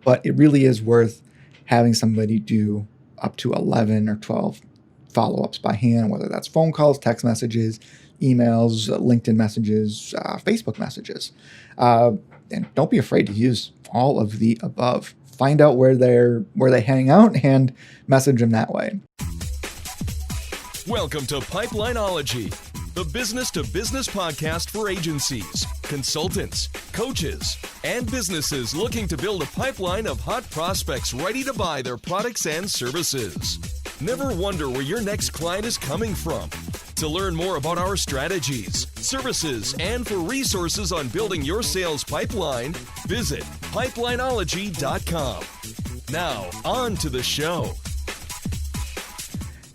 but it really is worth having somebody do up to 11 or 12 follow-ups by hand, whether that's phone calls, text messages, emails, LinkedIn messages, Facebook messages. And don't be afraid to use all of the above. Find out where they hang out and message them that way. Welcome to Pipelineology, the business-to-business podcast for agencies, consultants, coaches, and businesses looking to build a pipeline of hot prospects ready to buy their products and services. Never wonder where your next client is coming from. To learn more about our strategies, services, and for resources on building your sales pipeline, visit Pipelineology.com. Now, on to the show.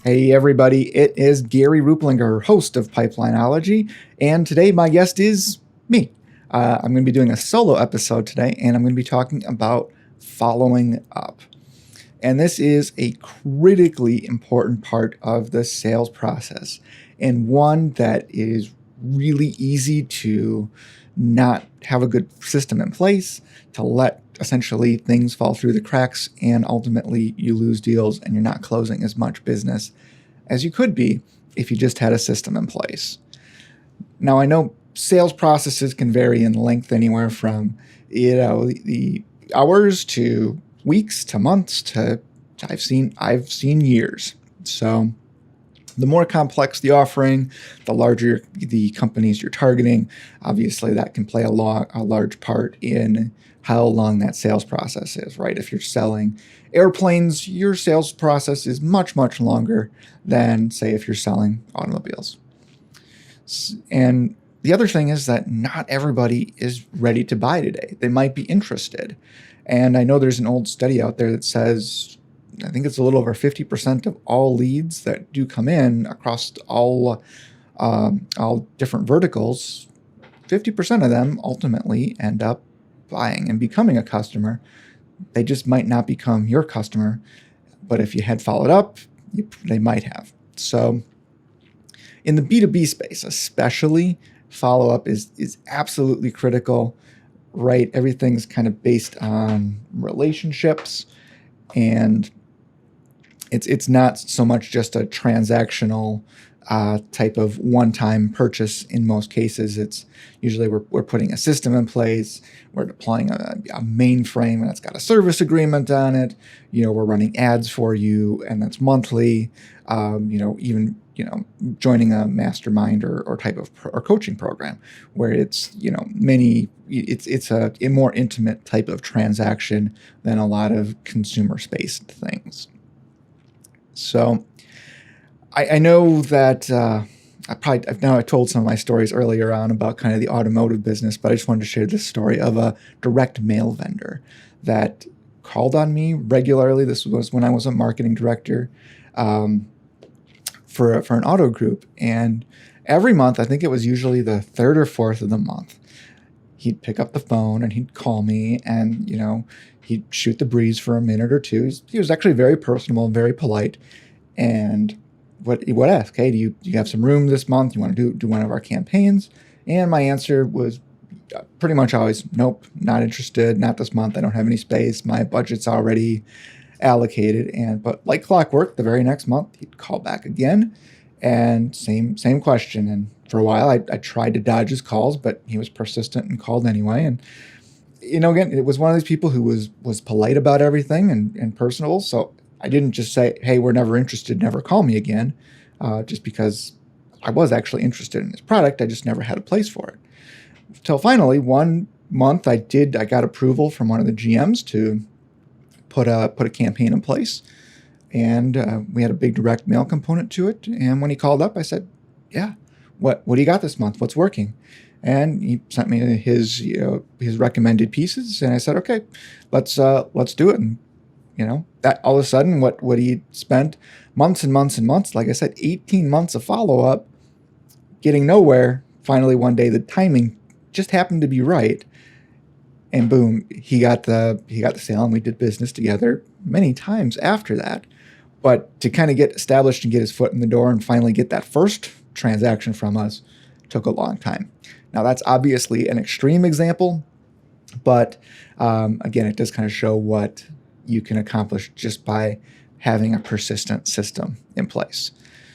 Hey everybody, it is Gary Ruplinger, host of Pipelineology, and today my guest is me. I'm going to be doing a solo episode today, and I'm going to be talking about following up. And this is a critically important part of the sales process, and one that is really easy to not have a good system in place, to let essentially things fall through the cracks, and ultimately you lose deals and you're not closing as much business as you could be if you just had a system in place. Now, I know sales processes can vary in length anywhere from, the hours to weeks to months to I've seen years. So the more complex the offering, the larger the companies you're targeting, obviously that can play a large part in how long that sales process is, right? If you're selling airplanes, your sales process is much, much longer than, say, if you're selling automobiles. And the other thing is that not everybody is ready to buy today. They might be interested. And I know there's an old study out there that says, I think it's a little over 50% of all leads that do come in across all different verticals, 50% of them ultimately end up buying and becoming a customer. They just might not become your customer, but if you had followed up, they might have. So in the B2B space, especially, follow-up is absolutely critical, right? Everything's kind of based on relationships, and it's not so much just a transactional type of one-time purchase. In most cases, it's usually we're putting a system in place, we're deploying a mainframe, and it's got a service agreement on it. We're running ads for you, and that's monthly. Even joining a mastermind or type of or coaching program where it's it's a more intimate type of transaction than a lot of consumer-based things. So I know that I told some of my stories earlier on about kind of the automotive business, but I just wanted to share this story of a direct mail vendor that called on me regularly. This was when I was a marketing director for an auto group, and every month, I think it was usually the third or fourth of the month, he'd pick up the phone and he'd call me, and he'd shoot the breeze for a minute or two. He was actually very personable and very polite, and he would ask, "Hey, do you have some room this month? You want to do one of our campaigns?" And my answer was pretty much always, "Nope, not interested. Not this month. I don't have any space. My budget's already allocated." But like clockwork, the very next month he'd call back again, and same question. And for a while, I tried to dodge his calls, but he was persistent and called anyway. And again, it was one of these people who was polite about everything and personable. So I didn't just say, "Hey, we're never interested, never call me again," just because I was actually interested in his product. I just never had a place for it. Till finally, one month, I got approval from one of the GMs to put a campaign in place, and we had a big direct mail component to it. And when he called up, I said, "Yeah, what do you got this month? What's working?" And he sent me his recommended pieces, and I said, "Okay, let's do it." And that all of a sudden, what he spent months and months and months, like I said, 18 months of follow-up, getting nowhere. Finally, one day, the timing just happened to be right, and boom, he got the sale, and we did business together many times after that. But to kind of get established and get his foot in the door and finally get that first transaction from us took a long time. Now, that's obviously an extreme example, But again, it does kind of show what you can accomplish just by having a persistent system in place.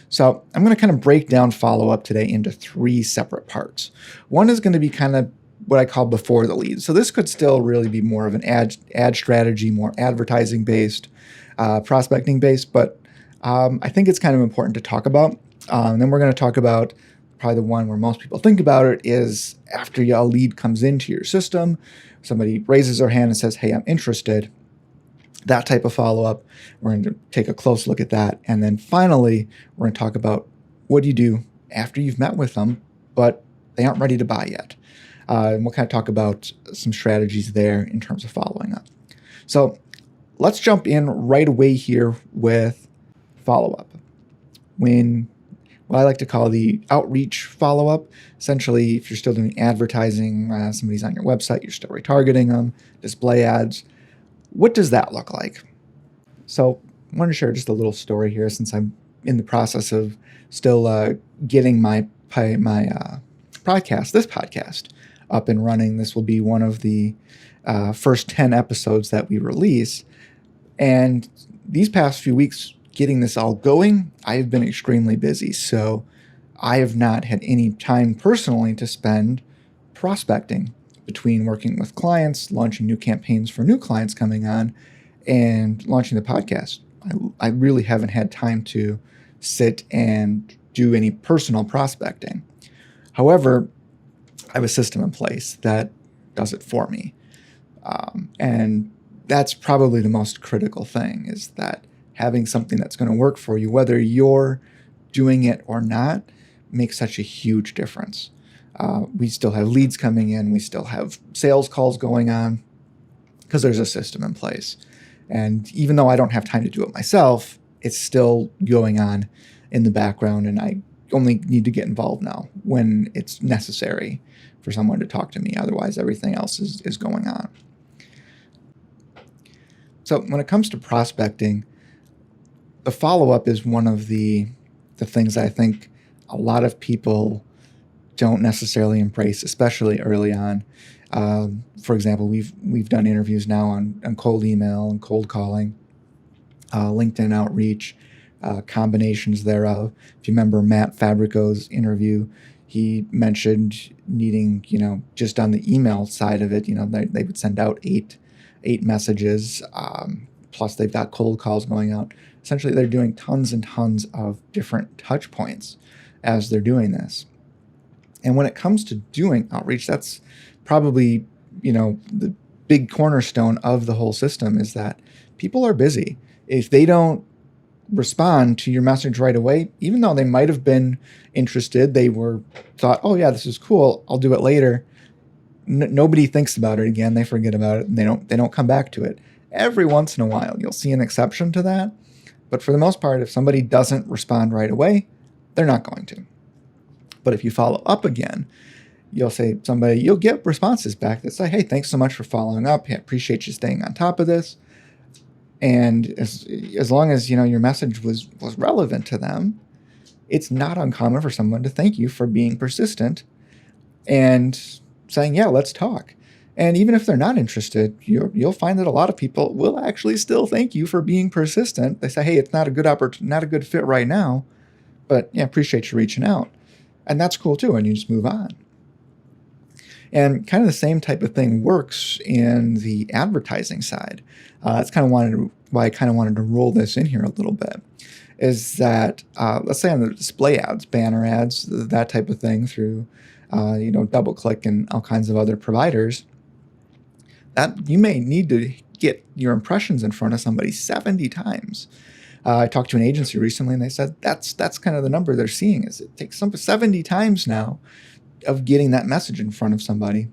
So I'm going to kind of break down follow-up today into 3 separate parts. One is going to be kind of what I call before the lead. So this could still really be more of an ad strategy, more advertising based, prospecting based, but I think it's kind of important to talk about. And then we're going to talk about probably the one where most people think about it is after a lead comes into your system, somebody raises their hand and says, hey, I'm interested. That type of follow-up, we're going to take a close look at that. And then finally, we're going to talk about what do you do after you've met with them, but they aren't ready to buy yet. And we'll kind of talk about some strategies there in terms of following up. So let's jump in right away here with follow-up. What I like to call the outreach follow-up. Essentially, if you're still doing advertising, somebody's on your website, you're still retargeting them, display ads. What does that look like? So I want to share just a little story here since I'm in the process of still getting my podcast, this podcast, up and running. This will be one of the first 10 episodes that we release. And these past few weeks, getting this all going, I have been extremely busy. So I have not had any time personally to spend prospecting between working with clients, launching new campaigns for new clients coming on, and launching the podcast. I really haven't had time to sit and do any personal prospecting. However, I have a system in place that does it for me. And that's probably the most critical thing, is that having something that's going to work for you, whether you're doing it or not, makes such a huge difference. We still have leads coming in. We still have sales calls going on because there's a system in place. And even though I don't have time to do it myself, it's still going on in the background. And I only need to get involved now when it's necessary for someone to talk to me. Otherwise, everything else is going on. So when it comes to prospecting, the follow-up is one of the things that I think a lot of people don't necessarily embrace, especially early on. For example, we've done interviews now on cold email and cold calling, LinkedIn outreach, combinations thereof. If you remember Matt Fabrico's interview, he mentioned needing, just on the email side of it, they would send out eight messages, plus they've got cold calls going out. Essentially, they're doing tons and tons of different touch points as they're doing this. And when it comes to doing outreach, that's probably, the big cornerstone of the whole system is that people are busy. If they don't respond to your message right away, even though they might have been interested, thought, oh yeah, this is cool, I'll do it later. Nobody thinks about it again. They forget about it and they don't come back to it. Every once in a while, you'll see an exception to that. But for the most part, if somebody doesn't respond right away, they're not going to. But if you follow up again, you'll get responses back that say, hey, thanks so much for following up. I appreciate you staying on top of this. And as long as, your message was relevant to them, it's not uncommon for someone to thank you for being persistent and saying, yeah, let's talk. And even if they're not interested, you'll find that a lot of people will actually still thank you for being persistent. They say, hey, it's not a good fit right now, but yeah, appreciate you reaching out. And that's cool too, and you just move on. And kind of the same type of thing works in the advertising side. That's kind of why I kind of wanted to roll this in here a little bit, is that let's say on the display ads, banner ads, that type of thing through DoubleClick and all kinds of other providers, that you may need to get your impressions in front of somebody 70 times. I talked to an agency recently, and they said that's kind of the number they're seeing, is it takes 70 times now of getting that message in front of somebody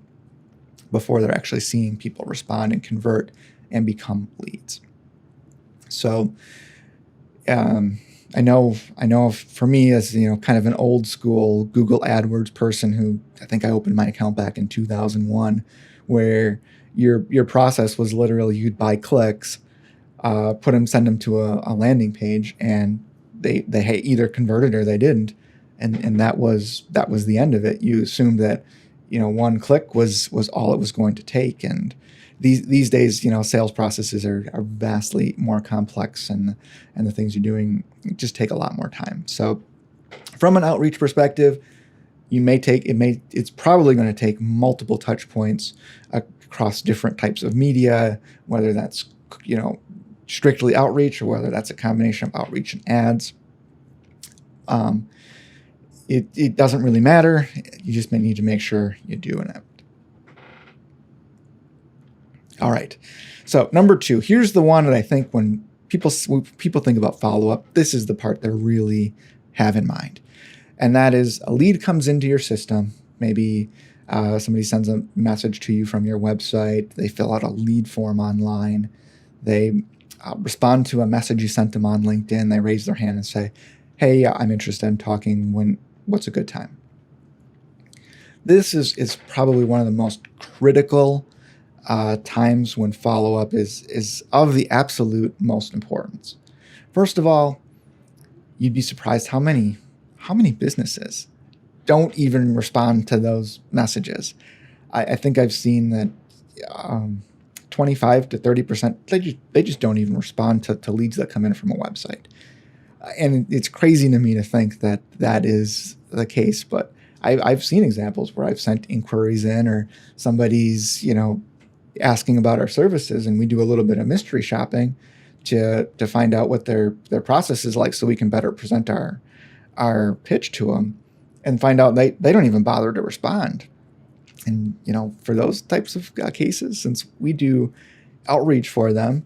before they're actually seeing people respond and convert and become leads. So I know for me as, kind of an old school Google AdWords person who I think I opened my account back in 2001, where your process was literally you'd buy clicks, send them to a landing page, and they either converted or they didn't. And that was the end of it. You assumed that one click was all it was going to take. And these days, sales processes are vastly more complex, and the things you're doing just take a lot more time. So from an outreach perspective, it's probably going to take multiple touch points across different types of media, whether that's, strictly outreach or whether that's a combination of outreach and ads. It doesn't really matter. You just may need to make sure you're doing it. All right. So number 2, here's the one that I think when people think about follow-up, this is the part they really have in mind. And that is, a lead comes into your system. Maybe somebody sends a message to you from your website. They fill out a lead form online. They respond to a message you sent them on LinkedIn. They raise their hand and say, hey, I'm interested in talking. What's a good time? This is probably one of the most critical times when follow-up is of the absolute most importance. First of all, you'd be surprised how many businesses don't even respond to those messages. I think I've seen that 25 to 30%, they just don't even respond to leads that come in from a website. And it's crazy to me to think that is the case, but I've seen examples where I've sent inquiries in, or somebody's, asking about our services, and we do a little bit of mystery shopping to find out what their process is like, so we can better present our pitch to them, and find out they don't even bother to respond. And, for those types of cases, since we do outreach for them,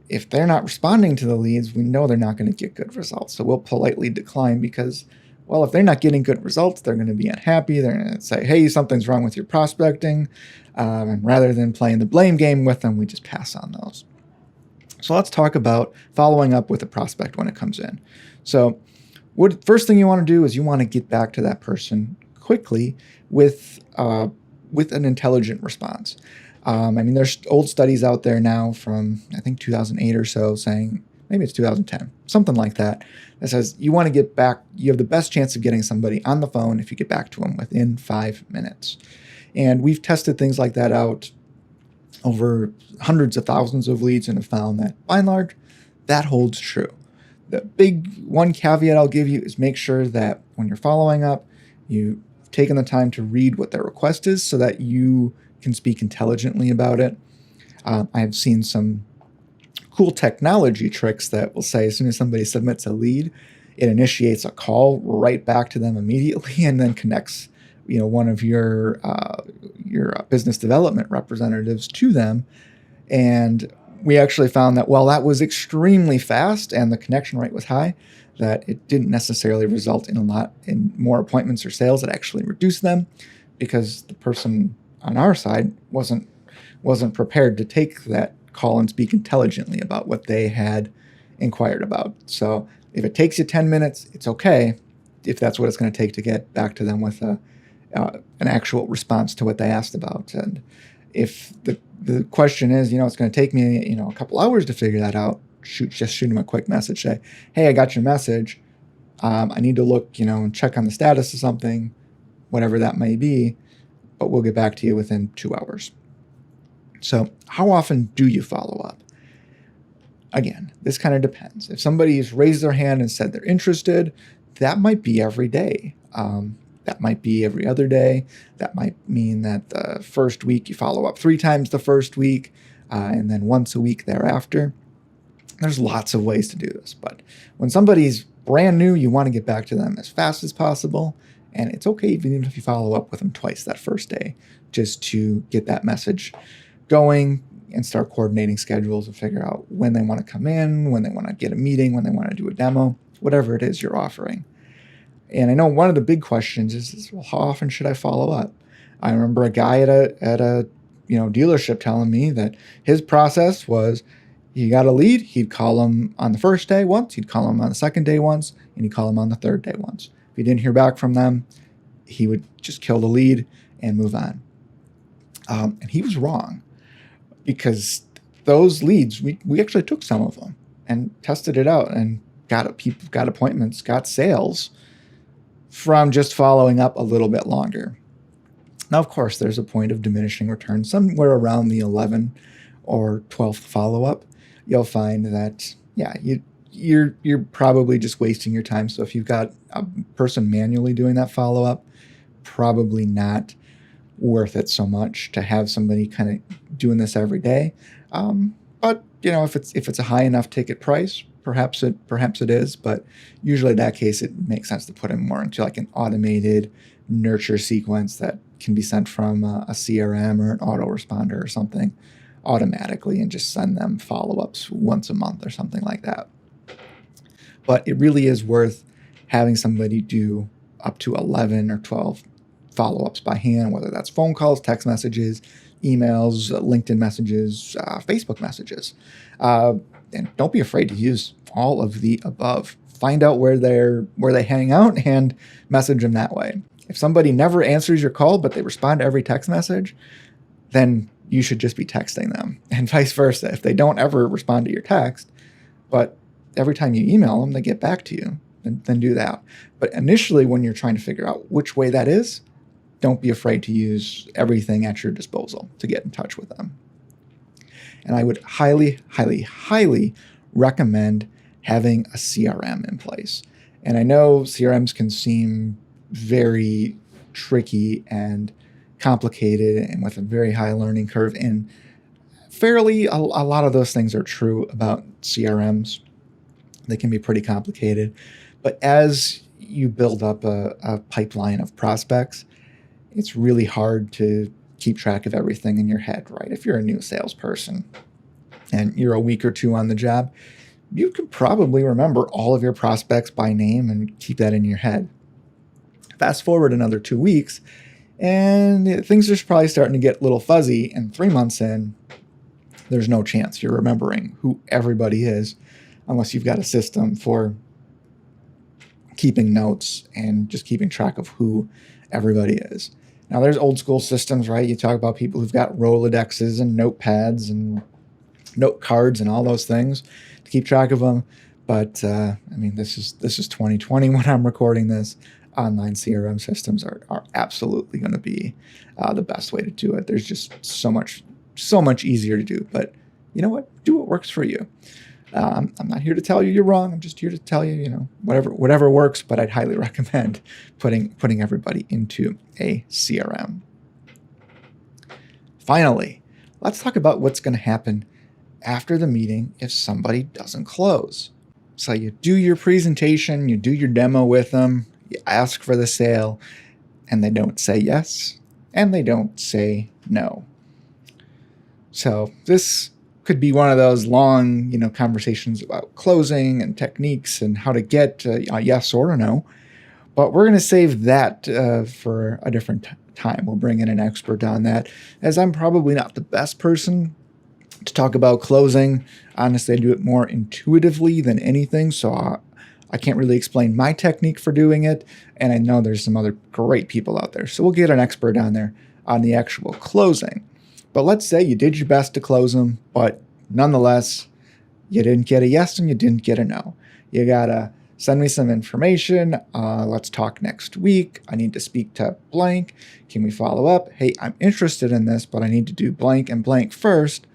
if they're not responding to the leads, we know they're not going to get good results. So we'll politely decline because, well, if they're not getting good results, they're going to be unhappy. They're going to say, hey, something's wrong with your prospecting. And rather than playing the blame game with them, we just pass on those. So let's talk about following up with a prospect when it comes in. So first thing you want to do is you want to get back to that person quickly with an intelligent response. There's old studies out there now from, I think, 2008 or so, saying, maybe it's 2010, something like that says you want to get back, you have the best chance of getting somebody on the phone if you get back to them within 5 minutes. And we've tested things like that out over hundreds of thousands of leads and have found that, by and large, that holds true. The big one caveat I'll give you is make sure that when you're following up, you've taken the time to read what their request is so that you can speak intelligently about it. I have seen some cool technology tricks that will say as soon as somebody submits a lead, it initiates a call right back to them immediately and then connects one of your business development representatives to them. And we actually found that while that was extremely fast and the connection rate was high, that it didn't necessarily result in more appointments or sales. It actually reduced them because the person on our side wasn't prepared to take that call and speak intelligently about what they had inquired about. So if it takes you 10 minutes, it's okay if that's what it's going to take to get back to them with an actual response to what they asked about. And if the question is, it's going to take me, a couple hours to figure that out, just shoot them a quick message, say, hey, I got your message. I need to look, and check on the status of something, whatever that may be, but we'll get back to you within 2 hours. So how often do you follow up? Again, this kind of depends. If somebody's raised their hand and said they're interested, that might be every day. That might be every other day. That might mean that the first week you follow up 3 times the first week, and then once a week thereafter. There's lots of ways to do this, but when somebody's brand new, you want to get back to them as fast as possible. And it's okay even if you follow up with them twice that first day, just to get that message going and start coordinating schedules and figure out when they want to come in, when they want to get a meeting, when they want to do a demo, whatever it is you're offering. And I know one of the big questions is, well, how often should I follow up? I remember a guy at a dealership telling me that his process was, he got a lead, he'd call him on the first day once, he'd call him on the second day once, and he'd call him on the third day once. If he didn't hear back from them, he would just kill the lead and move on. And he was wrong, because those leads, we actually took some of them and tested it out and got appointments, got sales from just following up a little bit longer. Now, of course, there's a point of diminishing returns somewhere around the 11 or 12th follow-up. You'll find that, yeah, you're probably just wasting your time. So if you've got a person manually doing that follow-up, probably not worth it so much to have somebody kind of doing this every day. But if it's a high enough ticket price, perhaps it is. But usually in that case, it makes sense to put it more into like an automated nurture sequence that can be sent from a CRM or an autoresponder or something automatically, and just send them follow-ups once a month or something like that. But it really is worth having somebody do up to 11 or 12 follow-ups by hand, whether that's phone calls, text messages, emails, LinkedIn messages, Facebook messages. And don't be afraid to use all of the above. Find out where they hang out and message them that way. If somebody never answers your call, but they respond to every text message, then you should just be texting them, and vice versa. If they don't ever respond to your text, but every time you email them, they get back to you, then do that. But initially, when you're trying to figure out which way that is, don't be afraid to use everything at your disposal to get in touch with them. And I would highly, highly, highly recommend having a CRM in place. And I know CRMs can seem very tricky and complicated and with a very high learning curve. And fairly, a lot of those things are true about CRMs. They can be pretty complicated. But as you build up a pipeline of prospects, it's really hard to keep track of everything in your head, right? If you're a new salesperson and you're a week or two on the job, you could probably remember all of your prospects by name and keep that in your head. Fast forward another 2 weeks, and things are probably starting to get a little fuzzy, and 3 months in, there's no chance you're remembering who everybody is unless you've got a system for keeping notes and just keeping track of who everybody is. Now, there's old school systems, right? You talk about people who've got Rolodexes and notepads and note cards and all those things to keep track of them. But this is 2020 when I'm recording this. Online CRM systems are absolutely going to be the best way to do it. There's just so much easier to do. But you know what? Do what works for you. I'm not here to tell you you're wrong. I'm just here to tell you, whatever works. But I'd highly recommend putting everybody into a CRM. Finally, let's talk about what's going to happen after the meeting if somebody doesn't close. So you do your presentation, you do your demo with them, you ask for the sale, and they don't say yes, and they don't say no. So this could be one of those long, conversations about closing and techniques and how to get a yes or a no. But we're going to save that for a different time. We'll bring in an expert on that, as I'm probably not the best person to talk about closing. Honestly, I do it more intuitively than anything, so I can't really explain my technique for doing it, and I know there's some other great people out there. So we'll get an expert on there on the actual closing. But let's say you did your best to close them, but nonetheless, you didn't get a yes and you didn't get a no. You gotta send me some information. Let's talk next week. I need to speak to blank. Can we follow up? Hey, I'm interested in this, but I need to do blank and blank first,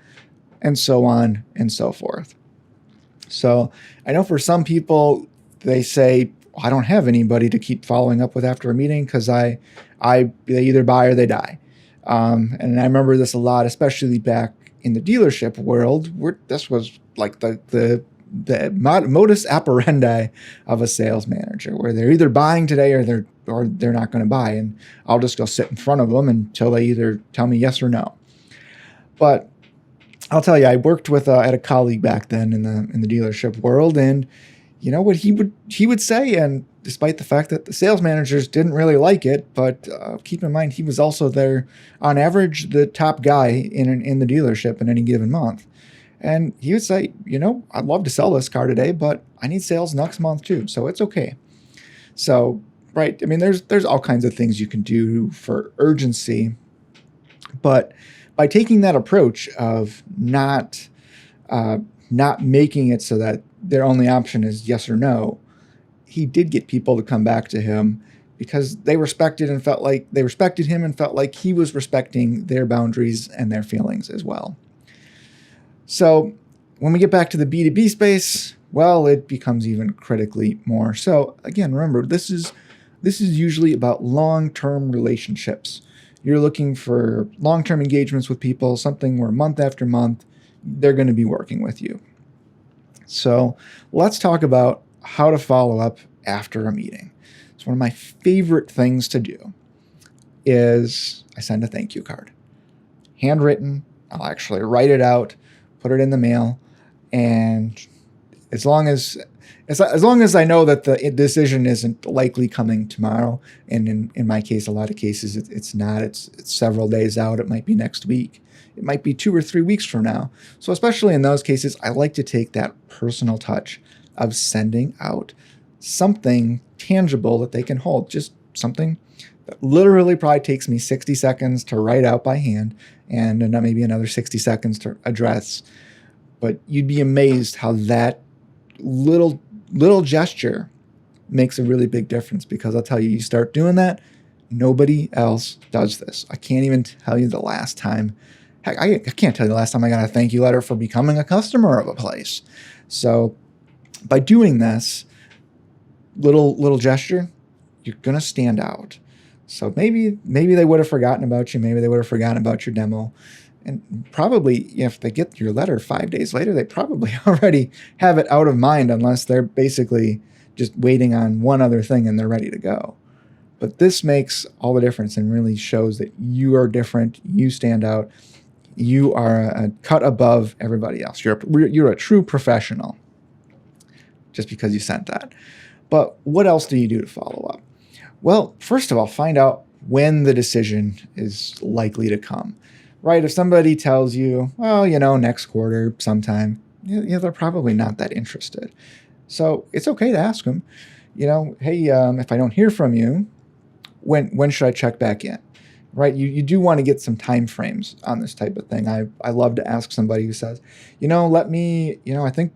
and so on and so forth. So I know for some people, they say, I don't have anybody to keep following up with after a meeting because they either buy or they die. And I remember this a lot, especially back in the dealership world, where this was like the modus operandi of a sales manager, where they're either buying today or they're not going to buy, and I'll just go sit in front of them until they either tell me yes or no. But I'll tell you, I worked with I had a colleague back then in the dealership world, and you know what he would say, and despite the fact that the sales managers didn't really like it, but keep in mind he was also there on average the top guy in the dealership in any given month, and he would say, I'd love to sell this car today, but I need sales next month too, so it's okay. So right, I mean, there's all kinds of things you can do for urgency, but by taking that approach of not making it so that their only option is yes or no, he did get people to come back to him because they respected him and felt like he was respecting their boundaries and their feelings as well. So when we get back to the B2B space, well, it becomes even critically more. So again, remember, this is usually about long-term relationships. You're looking for long-term engagements with people, something where month after month, they're going to be working with you. So let's talk about how to follow up after a meeting. So one of my favorite things to do is I send a thank you card. Handwritten. I'll actually write it out, put it in the mail, and as long as I know that the decision isn't likely coming tomorrow, and in my case, a lot of cases it's not. It's several days out. It might be next week. It might be 2 or 3 weeks from now. So especially in those cases, I like to take that personal touch of sending out something tangible that they can hold. Just something that literally probably takes me 60 seconds to write out by hand, and maybe another 60 seconds to address. But you'd be amazed how that little gesture makes a really big difference, because I'll tell you, you start doing that, nobody else does this. I can't even tell you the last time. Heck, I can't tell you the last time I got a thank you letter for becoming a customer of a place. So by doing this little gesture, you're going to stand out. So maybe they would have forgotten about you. Maybe they would have forgotten about your demo. And probably if they get your letter 5 days later, they probably already have it out of mind, unless they're basically just waiting on one other thing and they're ready to go. But this makes all the difference and really shows that you are different. You stand out. You are a cut above everybody else. You're a true professional just because you sent that. But what else do you do to follow up? Well, first of all, find out when the decision is likely to come. Right? If somebody tells you, well, next quarter sometime, they're probably not that interested. So it's okay to ask them, hey, if I don't hear from you, when should I check back in? Right? You do want to get some time frames on this type of thing. I love to ask somebody who says, let me, I think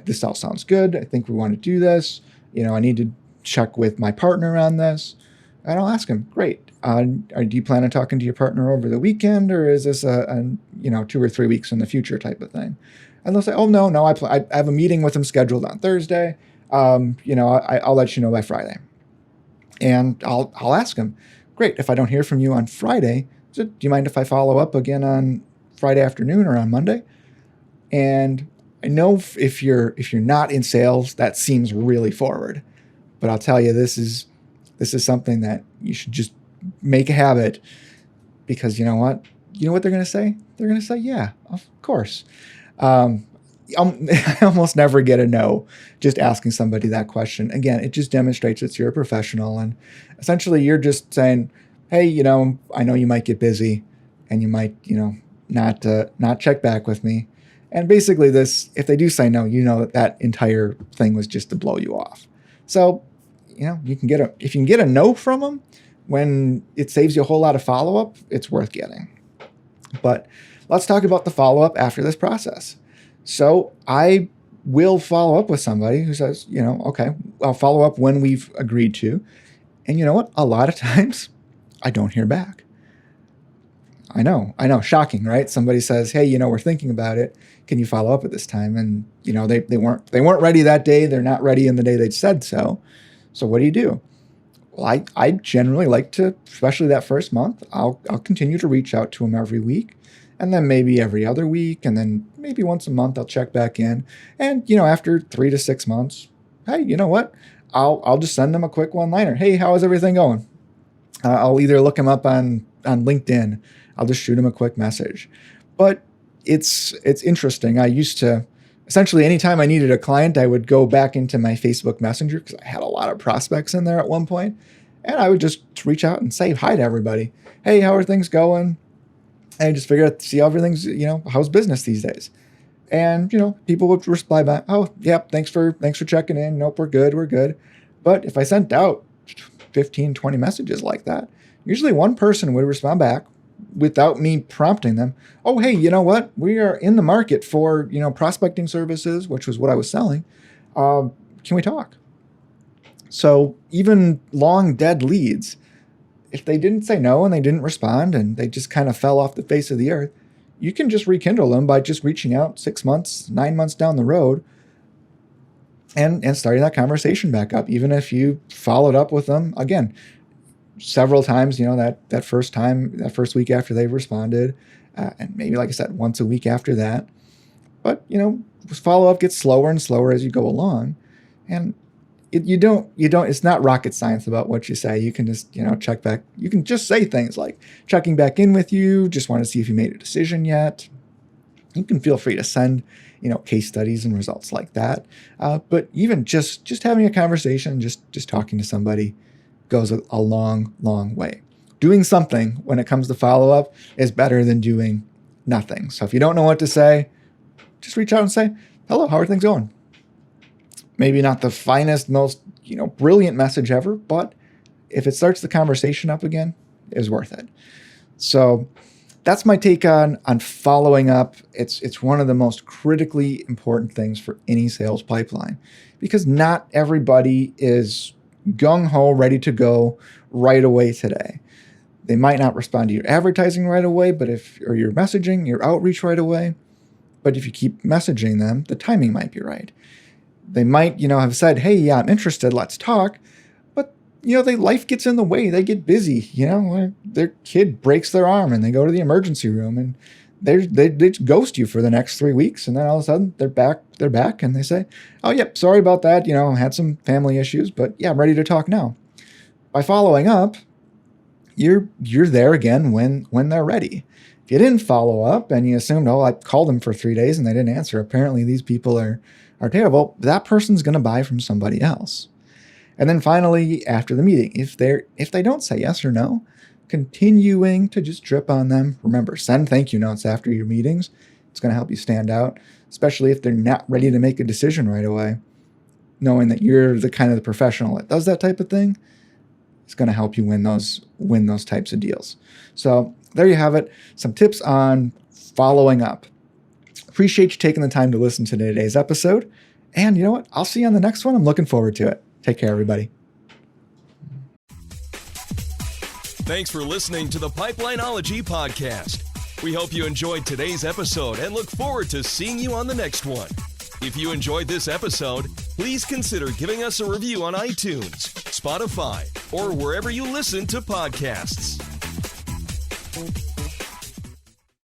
this all sounds good. I think we want to do this. I need to check with my partner on this. And I'll ask him, great. Do you plan on talking to your partner over the weekend, or is this a 2 or 3 weeks in the future type of thing? And they'll say, oh, no, I have a meeting with him scheduled on Thursday. I'll let you know by Friday. And I'll ask him, great. If I don't hear from you on Friday, do you mind if I follow up again on Friday afternoon or on Monday? And I know if you're not in sales, that seems really forward, but I'll tell you, this is something that you should just make a habit, because you know what they're going to say? They're going to say, yeah, of course. I almost never get a no just asking somebody that question. Again, it just demonstrates that you're a professional, and essentially you're just saying, hey, I know you might get busy and you might, not check back with me. And basically this, if they do say no, that entire thing was just to blow you off. So, if you can get a no from them when it saves you a whole lot of follow-up, it's worth getting. But let's talk about the follow-up after this process. So I will follow up with somebody who says, okay, I'll follow up when we've agreed to. And you know what? A lot of times I don't hear back. I know, shocking, right? Somebody says, hey, we're thinking about it. Can you follow up at this time? And, they weren't ready that day. They're not ready in the day they said so. So what do? Well, I generally like to, especially that first month, I'll continue to reach out to them every week, and then maybe every other week, and then maybe once a month I'll check back in. And, after 3 to 6 months, hey, you know what? I'll just send them a quick one-liner. Hey, how is everything going? I'll either look them up on LinkedIn. I'll just shoot them a quick message. But it's interesting. I used to, essentially, anytime I needed a client, I would go back into my Facebook Messenger, because I had a lot of prospects in there at one point, and I would just reach out and say hi to everybody. Hey, how are things going? And just figure out, see how everything's, how's business these days? And, people would reply back, oh, yep, thanks for checking in. Nope, we're good. But if I sent out 15, 20 messages like that, usually one person would respond back without me prompting them. Oh, hey, you know what? We are in the market for, prospecting services, which was what I was selling. Can we talk? So even long dead leads, if they didn't say no and they didn't respond and they just kind of fell off the face of the earth, you can just rekindle them by just reaching out 6 months, 9 months down the road and starting that conversation back up, even if you followed up with them again several times, that first week after they've responded, and maybe, like I said, once a week after that. But, follow up gets slower and slower as you go along. And it's not rocket science about what you say. You can just, check back. You can just say things like checking back in with you, just want to see if you made a decision yet. You can feel free to send, case studies and results like that. But even just having a conversation, just talking to somebody goes a long, long way. Doing something when it comes to follow-up is better than doing nothing. So if you don't know what to say, just reach out and say, hello, how are things going? Maybe not the finest, most, brilliant message ever, but if it starts the conversation up again, it is worth it. So that's my take on following up. It's one of the most critically important things for any sales pipeline, because not everybody is gung-ho, ready to go right away today. They might not respond to your advertising right away, or your messaging, your outreach right away. But if you keep messaging them, the timing might be right. They might, have said, hey, yeah, I'm interested, let's talk. But, life gets in the way. They get busy, their kid breaks their arm and they go to the emergency room and they ghost you for the next 3 weeks. And then all of a sudden they're back and they say, oh, yep, sorry about that. Had some family issues, but yeah, I'm ready to talk now. By following up, you're there again when they're ready. If you didn't follow up and you assumed, I called them for 3 days and they didn't answer, apparently these people are terrible, that person's going to buy from somebody else. And then finally, after the meeting, if they don't say yes or no, continuing to just drip on them. Remember, send thank you notes after your meetings. It's going to help you stand out, especially if they're not ready to make a decision right away. Knowing that you're the kind of the professional that does that type of thing, it's going to help you win those types of deals. So there you have it. Some tips on following up. Appreciate you taking the time to listen to today's episode. And you know what? I'll see you on the next one. I'm looking forward to it. Take care, everybody. Thanks for listening to the Pipelineology podcast. We hope you enjoyed today's episode and look forward to seeing you on the next one. If you enjoyed this episode, please consider giving us a review on iTunes, Spotify, or wherever you listen to podcasts.